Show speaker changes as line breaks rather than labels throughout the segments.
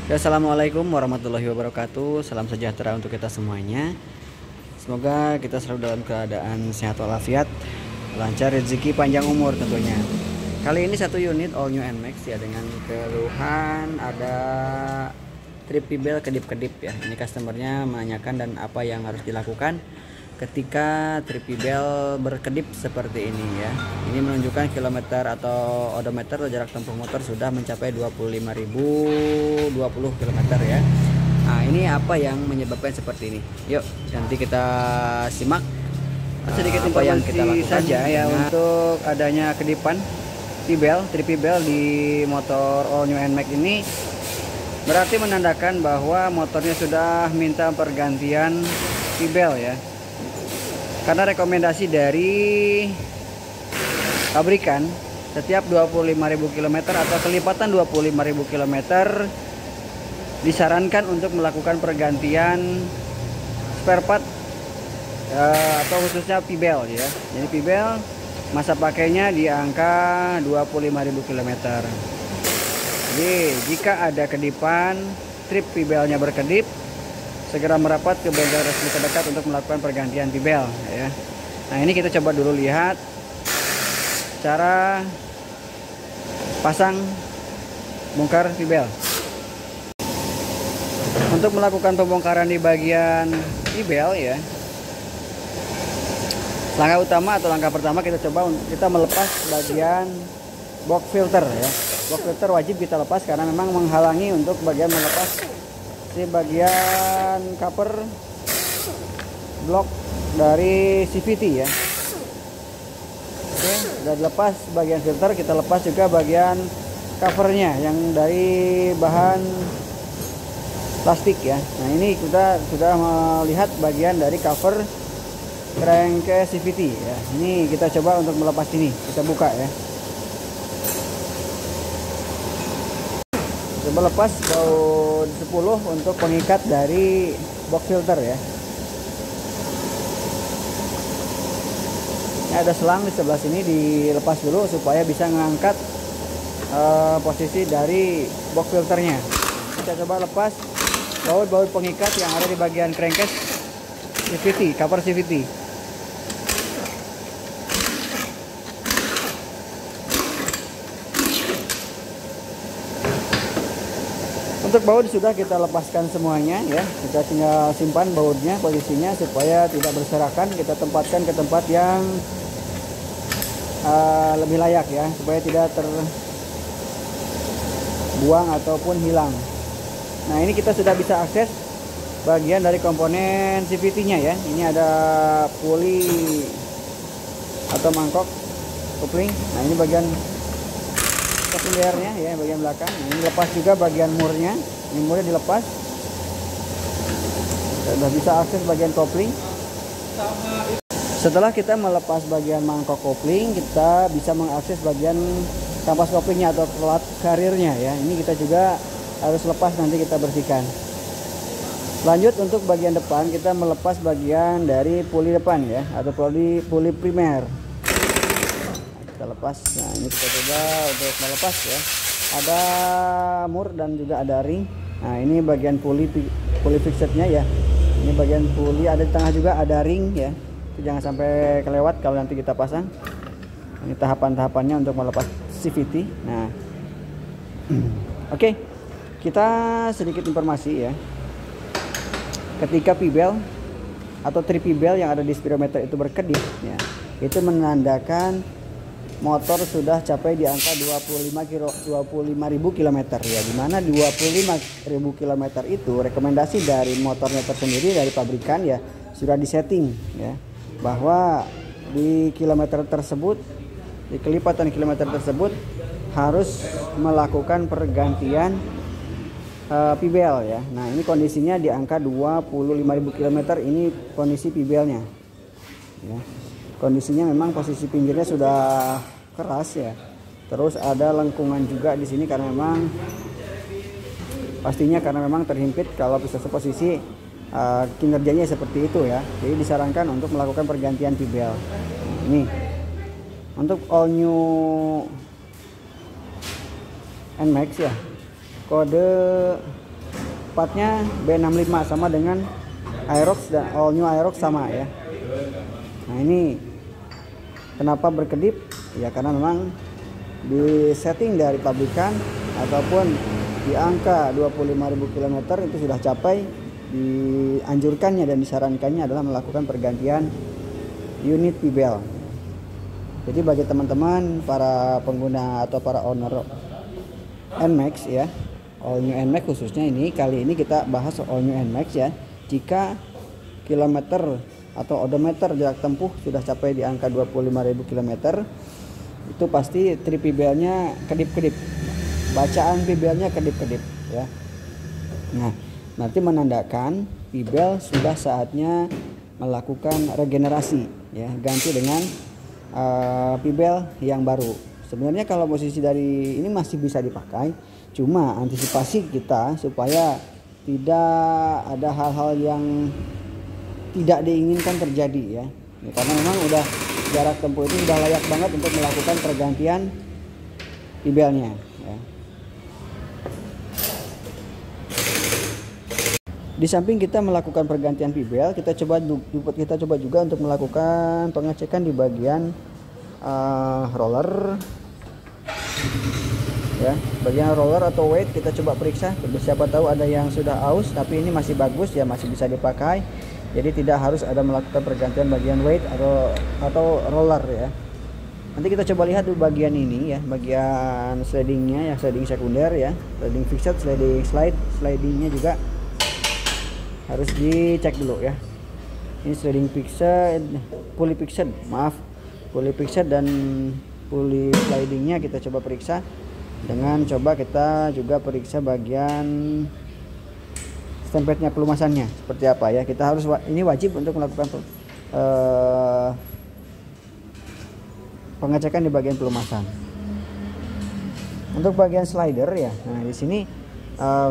Ya, assalamualaikum warahmatullahi wabarakatuh. Salam sejahtera untuk kita semuanya. Semoga kita selalu dalam keadaan sehat walafiat, lancar rezeki, panjang umur tentunya. Kali ini satu unit all new NMAX ya, dengan keluhan ada trip bell kedip-kedip ya. Ini customernya menanyakan dan apa yang harus dilakukan ketika trip bell berkedip seperti ini ya. Ini menunjukkan kilometer atau odometer atau jarak tempuh motor sudah mencapai 25.020 km ya. Nah, ini apa yang menyebabkan seperti ini? Yuk, nanti kita simak sedikit apa yang kita lakukan saja ya untuk adanya kedipan trip bell di motor all new NMAX ini. Berarti menandakan bahwa motornya sudah minta pergantian bell ya. Karena rekomendasi dari pabrikan setiap 25.000 km atau kelipatan 25.000 km disarankan untuk melakukan pergantian spare part atau khususnya bell ya. Jadi bell masa pakainya di angka 25.000 km. Jadi jika ada kedipan, trip bellnya berkedip, segera merapat ke bengkel resmi terdekat untuk melakukan pergantian bell ya. Nah, ini kita coba dulu lihat cara pasang bongkar bell. Untuk melakukan pembongkaran di bagian bell ya, langkah utama atau langkah pertama kita coba kita melepas bagian box filter ya. Box filter wajib kita lepas karena memang menghalangi untuk bagian melepas di bagian cover blok dari CVT ya. Oke, sudah dilepas bagian filter, kita lepas juga bagian covernya yang dari bahan plastik ya. Nah, ini kita sudah melihat bagian dari cover crankcase CVT ya. Ini kita coba untuk melepas ini, kita buka ya. Coba lepas baut 10 untuk pengikat dari box filter ya. Ini ada selang di sebelah sini, dilepas dulu supaya bisa mengangkat posisi dari box filternya. Kita coba lepas baut-baut pengikat yang ada di bagian crankcase CVT, cover CVT. Untuk baut sudah kita lepaskan semuanya ya. Kita tinggal simpan bautnya posisinya supaya tidak berserakan. Kita tempatkan ke tempat yang lebih layak ya, supaya tidak terbuang ataupun hilang. Nah, ini kita sudah bisa akses bagian dari komponen CVT-nya ya. Ini ada puli atau mangkok kopling. Nah, ini bagian sekundernya ya, bagian belakang. Nah, ini lepas juga bagian murnya. Ini murnya dilepas. Kita sudah bisa akses bagian kopling. Setelah kita melepas bagian mangkok kopling, kita bisa mengakses bagian kampas koplingnya atau plat karirnya ya. Ini kita juga harus lepas, nanti kita bersihkan. Lanjut untuk bagian depan, kita melepas bagian dari puli depan ya, atau puli primer. Kita lepas. Nah, ini kita coba untuk melepas ya. Ada mur dan juga ada ring. Nah, ini bagian puli fixednya ya. Ini bagian puli, ada di tengah juga ada ring ya. Itu jangan sampai kelewat kalau nanti kita pasang. Ini tahapan-tahapannya untuk melepas CVT. Nah, oke. Kita sedikit informasi ya. Ketika bell atau trip bell yang ada di speedometer itu berkedip ya, itu menandakan motor sudah capai di angka 25.000 km ya, dimana 25.000 km itu rekomendasi dari motornya tersendiri dari pabrikan ya, sudah disetting ya, bahwa di kilometer tersebut, di kelipatan kilometer tersebut harus melakukan pergantian bell ya. Nah, ini kondisinya di angka 25.000 km, ini kondisi bellnya ya. Kondisinya memang posisi pinggirnya sudah keras ya. Terus ada lengkungan juga di sini karena memang pastinya karena memang terhimpit kalau posisi kinerjanya seperti itu ya. Jadi disarankan untuk melakukan pergantian bell. Ini untuk all new NMAX ya, kode partnya B65 sama dengan Aerox dan all new Aerox sama ya. Nah ini kenapa berkedip ya, karena memang di setting dari pabrikan ataupun di angka 25.000 km itu sudah capai, dianjurkannya dan disarankannya adalah melakukan pergantian unit P-belt. Jadi bagi teman-teman para pengguna atau para owner NMAX ya, all new NMAX khususnya, kali ini kita bahas all new NMAX ya. Jika kilometer atau odometer jarak tempuh sudah capai di angka 25.000 km, itu pasti trip P-belt-nya kedip-kedip, bacaan P-belt-nya kedip-kedip ya. Nah, nanti menandakan P-belt sudah saatnya melakukan regenerasi ya, ganti dengan P-belt yang baru. Sebenarnya kalau posisi dari ini masih bisa dipakai, cuma antisipasi kita supaya tidak ada hal-hal yang tidak diinginkan terjadi ya. Karena memang udah jarak tempuh itu sudah layak banget untuk melakukan pergantian P-belt-nya ya. Di samping kita melakukan pergantian P-belt, kita coba juga untuk melakukan pengecekan di bagian roller ya, bagian roller atau weight kita coba periksa. Siapa tahu ada yang sudah aus, tapi ini masih bagus ya, masih bisa dipakai. Jadi tidak harus ada melakukan pergantian bagian weight atau roller ya. Nanti kita coba lihat di bagian ini ya, bagian slidingnya ya, sliding sekunder ya, sliding fixed, slidingnya juga harus dicek dulu ya. Ini sliding fixed, pulley fixed, pulley fixed dan pulley slidingnya kita coba periksa dengan kita juga periksa bagian stempetnya, pelumasannya seperti apa ya. Kita harus, ini wajib untuk melakukan pengecekan di bagian pelumasan. Untuk bagian slider ya, nah di sini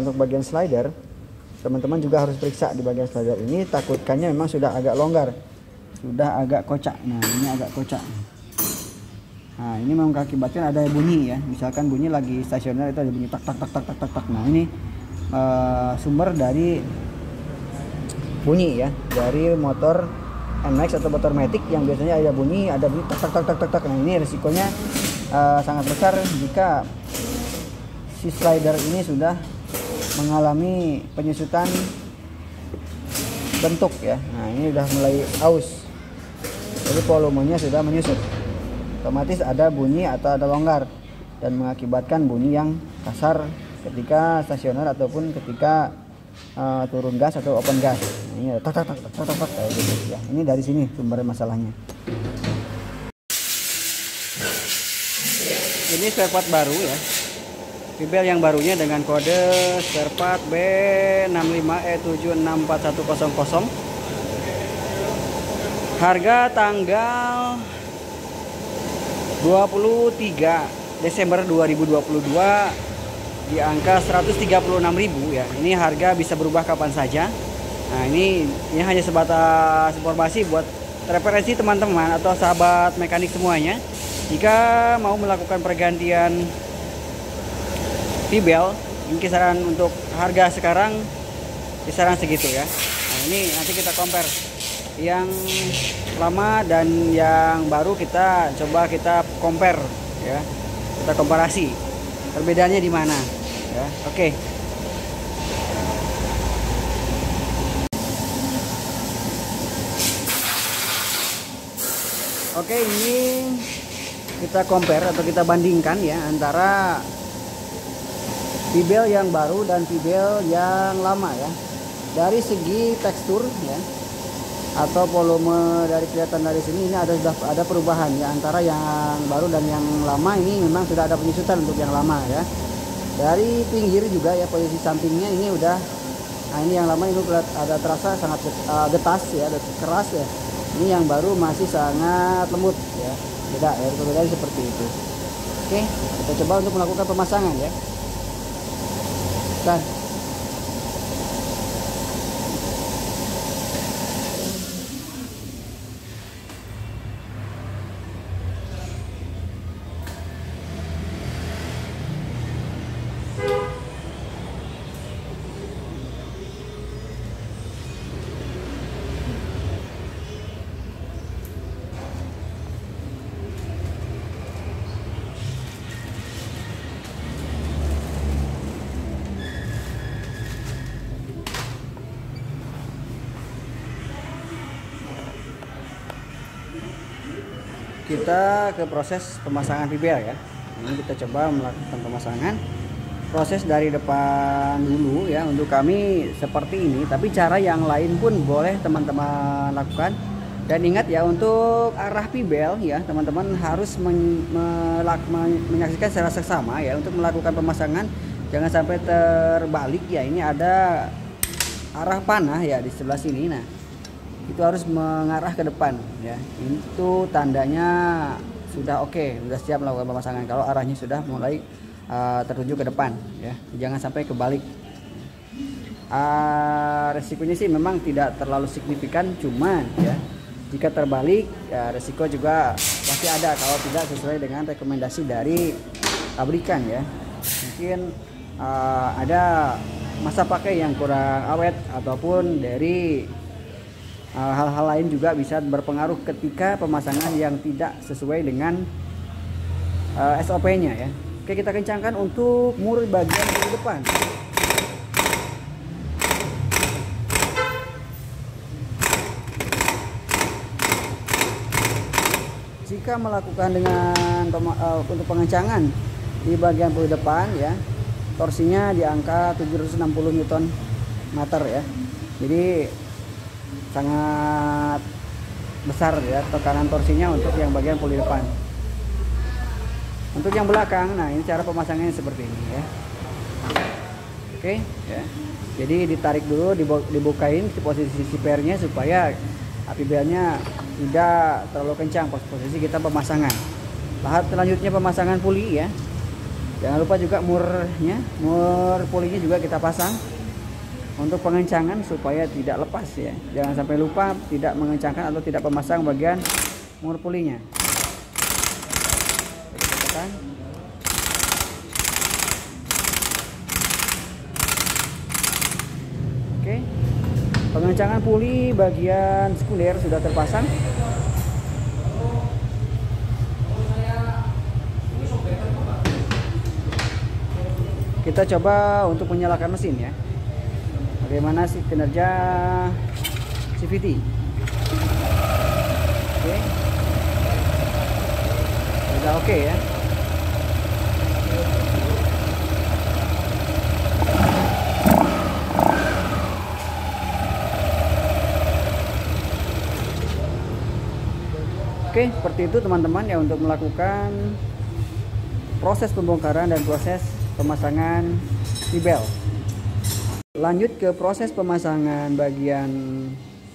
untuk bagian slider teman-teman juga harus periksa di bagian slider ini, takutkannya memang sudah agak longgar, sudah agak kocak. Nah ini agak kocak. Nah ini memang mengakibatkan ada bunyi ya, misalkan bunyi lagi stasioner itu ada bunyi tak tak tak tak tak tak tak. Nah ini sumber dari bunyi ya, dari motor NMAX atau motor Matic yang biasanya ada bunyi tak tak tak tak tak. Nah ini risikonya sangat besar jika si slider ini sudah mengalami penyusutan bentuk ya. Nah ini udah mulai aus, jadi volumenya sudah menyusut, otomatis ada bunyi atau ada longgar dan mengakibatkan bunyi yang kasar ketika stasioner ataupun ketika turun gas atau open gas. Nah, ini ada tak tak tak tak tak tak kayak gitu ya. Ini dari sini sumber masalahnya. Ini spare part baru ya, P-belt yang barunya dengan kode spare part B65E764100. Harga tanggal 23 Desember 2022 di angka 136.000 ya. Ini harga bisa berubah kapan saja. Nah ini hanya sebatas informasi buat referensi teman-teman atau sahabat mekanik semuanya. Jika mau melakukan pergantian P-belt, ini kisaran untuk harga sekarang kisaran segitu ya. Nah ini nanti kita compare yang lama dan yang baru, kita coba compare ya, kita komparasi perbedaannya di mana ya. Oke, ini kita compare atau kita bandingkan ya antara P-belt yang baru dan P-belt yang lama ya. Dari segi tekstur ya atau volume, dari kelihatan dari sini ini sudah ada perubahan ya antara yang baru dan yang lama. Ini memang sudah ada penyusutan untuk yang lama ya. Dari pinggir juga ya, posisi sampingnya ini udah, nah ini yang lama ini ada terasa sangat getas ya, keras ya. Ini yang baru masih sangat lembut ya, beda ya, perbedaan seperti itu. Oke, kita coba untuk melakukan pemasangan ya. Dan kita ke proses pemasangan pibel ya. Ini kita coba melakukan pemasangan. Proses dari depan dulu ya, untuk kami seperti ini, tapi cara yang lain pun boleh teman-teman lakukan. Dan ingat ya, untuk arah pibel ya, teman-teman harus menyaksikan secara seksama ya untuk melakukan pemasangan. Jangan sampai terbalik ya. Ini ada arah panah ya di sebelah sini. Nah, itu harus mengarah ke depan ya. Itu tandanya sudah oke, sudah siap melakukan pemasangan. Kalau arahnya sudah mulai tertuju ke depan ya, jangan sampai kebalik. Resikonya sih memang tidak terlalu signifikan, cuman ya jika terbalik ya resiko juga pasti ada kalau tidak sesuai dengan rekomendasi dari pabrikan ya. Mungkin ada masa pakai yang kurang awet, ataupun dari hal-hal lain juga bisa berpengaruh ketika pemasangan yang tidak sesuai dengan SOP-nya ya. Oke, kita kencangkan untuk mur bagian di depan. Jika melakukan dengan untuk pengencangan di bagian puli depan ya, torsinya di angka 760 Nm ya. Jadi sangat besar ya tekanan torsinya untuk yang bagian puli depan. Untuk yang belakang, nah ini cara pemasangannya seperti ini ya. Oke ya. Jadi ditarik dulu, dibukain di posisi sipernya supaya api belnya tidak terlalu kencang pas posisi kita pemasangan. Tahap selanjutnya pemasangan puli ya. Jangan lupa juga mur pulinya juga kita pasang untuk pengencangan supaya tidak lepas ya. Jangan sampai lupa tidak mengencangkan atau tidak memasang bagian mur pulinya. Oke, pengencangan puli bagian sekunder sudah terpasang. Kita coba untuk menyalakan mesin ya. Bagaimana sih kinerja CVT? Oke, sudah oke ya. Oke, seperti itu teman-teman ya untuk melakukan proses pembongkaran dan proses pemasangan pibel. Lanjut ke proses pemasangan bagian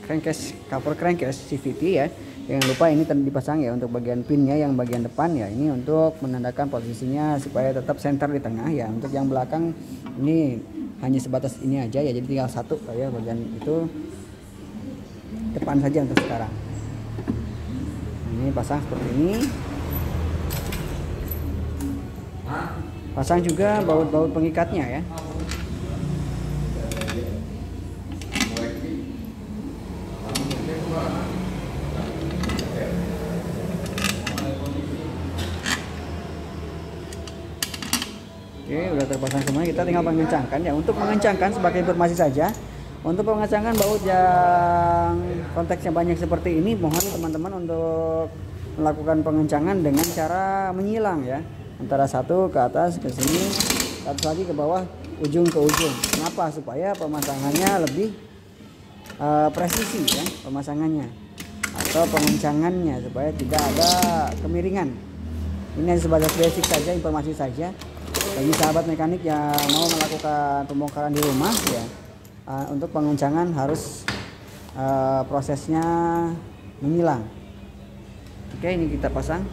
crankcase, cover crankcase CVT ya. Jangan lupa ini dipasang ya untuk bagian pinnya yang bagian depan ya. Ini untuk menandakan posisinya supaya tetap center di tengah ya. Untuk yang belakang ini hanya sebatas ini aja ya. Jadi tinggal satu ya bagian itu depan saja untuk sekarang. Ini pasang seperti ini. Pasang juga baut-baut pengikatnya ya. Oke, udah terpasang semua. Kita tinggal mengencangkan ya. Untuk mengencangkan sebagai informasi saja, untuk pengecangan baut yang konteksnya banyak seperti ini, mohon teman-teman untuk melakukan pengencangan dengan cara menyilang ya, antara satu ke atas ke sini, satu lagi ke bawah, ujung ke ujung. Kenapa? Supaya pemasangannya lebih presisi ya, pemasangannya atau pengencangannya, supaya tidak ada kemiringan. Ini sebatas basic saja, informasi saja bagi sahabat mekanik yang mau melakukan pembongkaran di rumah ya. Untuk pengencangan harus prosesnya menyilang. Oke, ini kita pasang.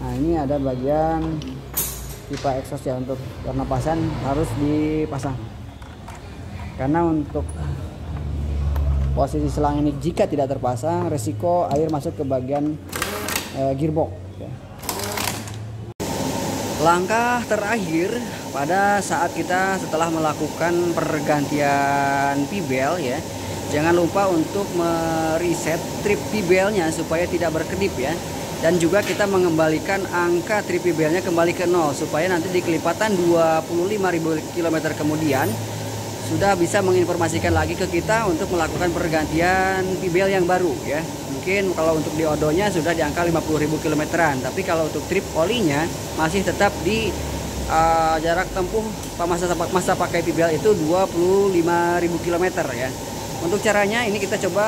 Nah, ini ada bagian pipa exhaust ya, untuk pernapasan harus dipasang. Karena untuk posisi selang ini jika tidak terpasang, resiko air masuk ke bagian gearbox ya. Langkah terakhir pada saat kita setelah melakukan pergantian pibel ya, jangan lupa untuk mereset trip pibelnya supaya tidak berkedip ya. Dan juga kita mengembalikan angka trip pibelnya kembali ke 0 supaya nanti di kelipatan 25.000 km kemudian sudah bisa menginformasikan lagi ke kita untuk melakukan pergantian pibel yang baru ya. mungkin kalau untuk diodonya sudah di angka 50.000 kilometeran, tapi kalau untuk trip olinya masih tetap di jarak tempuh masa pakai PBL itu 25.000 kilometer ya. Untuk caranya ini kita coba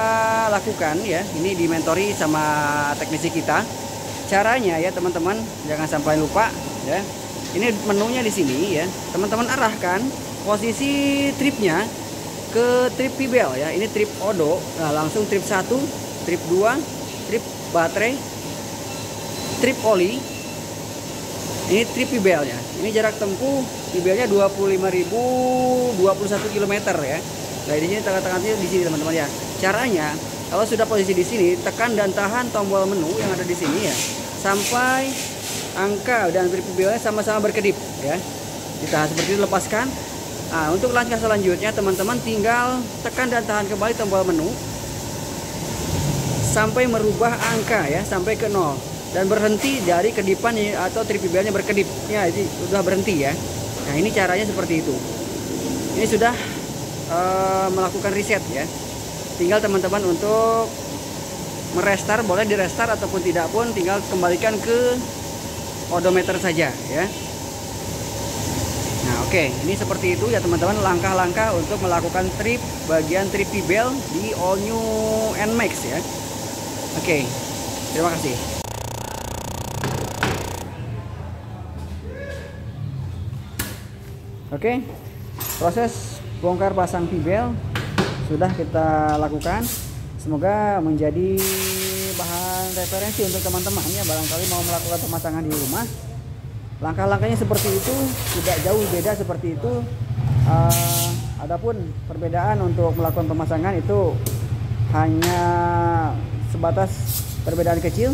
lakukan ya. Ini dimentori sama teknisi kita. Caranya ya teman-teman, jangan sampai lupa ya. Ini menunya di sini ya. Teman-teman arahkan posisi tripnya ke trip PBL ya. Ini trip odo. Nah, langsung trip 1, trip 2, trip baterai, trip oli. Ini trip PBL ya. Ini jarak tempuh PBL-nya 25.021 km ya. Nah, di sini tengah-tengahnya di sini teman-teman ya. Caranya kalau sudah posisi di sini, tekan dan tahan tombol menu yang ada di sini ya, sampai angka dan trip PBL-nya sama-sama berkedip ya. Ditahan seperti itu, lepaskan. Nah, untuk langkah selanjutnya teman-teman tinggal tekan dan tahan kembali tombol menu sampai merubah angka ya, sampai ke 0 dan berhenti dari kedipan atau trip PBL-nya berkedip. Ya, ini sudah berhenti ya. Nah, ini caranya seperti itu. Ini sudah melakukan reset ya. Tinggal teman-teman untuk merestart, boleh di restart ataupun tidak pun tinggal kembalikan ke odometer saja ya. Nah, oke, ini seperti itu ya teman-teman, langkah-langkah untuk melakukan trip bagian trip PBL di all new NMAX ya. Oke, terima kasih. Oke, proses bongkar pasang PBL sudah kita lakukan. Semoga menjadi bahan referensi untuk teman-teman ya, barangkali mau melakukan pemasangan di rumah. Langkah-langkahnya seperti itu, tidak jauh beda seperti itu. Adapun perbedaan untuk melakukan pemasangan itu hanya sebatas perbedaan kecil.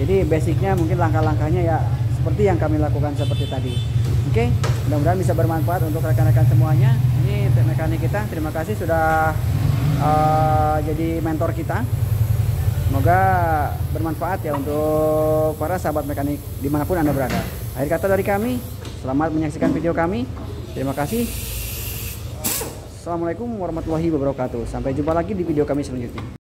Jadi basicnya mungkin langkah-langkahnya ya seperti yang kami lakukan seperti tadi. Oke, mudah-mudahan bisa bermanfaat untuk rekan-rekan semuanya. Ini mekanik kita, terima kasih sudah jadi mentor kita. Semoga bermanfaat ya untuk para sahabat mekanik dimanapun Anda berada. Akhir kata dari kami, selamat menyaksikan video kami. Terima kasih. Assalamualaikum warahmatullahi wabarakatuh. Sampai jumpa lagi di video kami selanjutnya.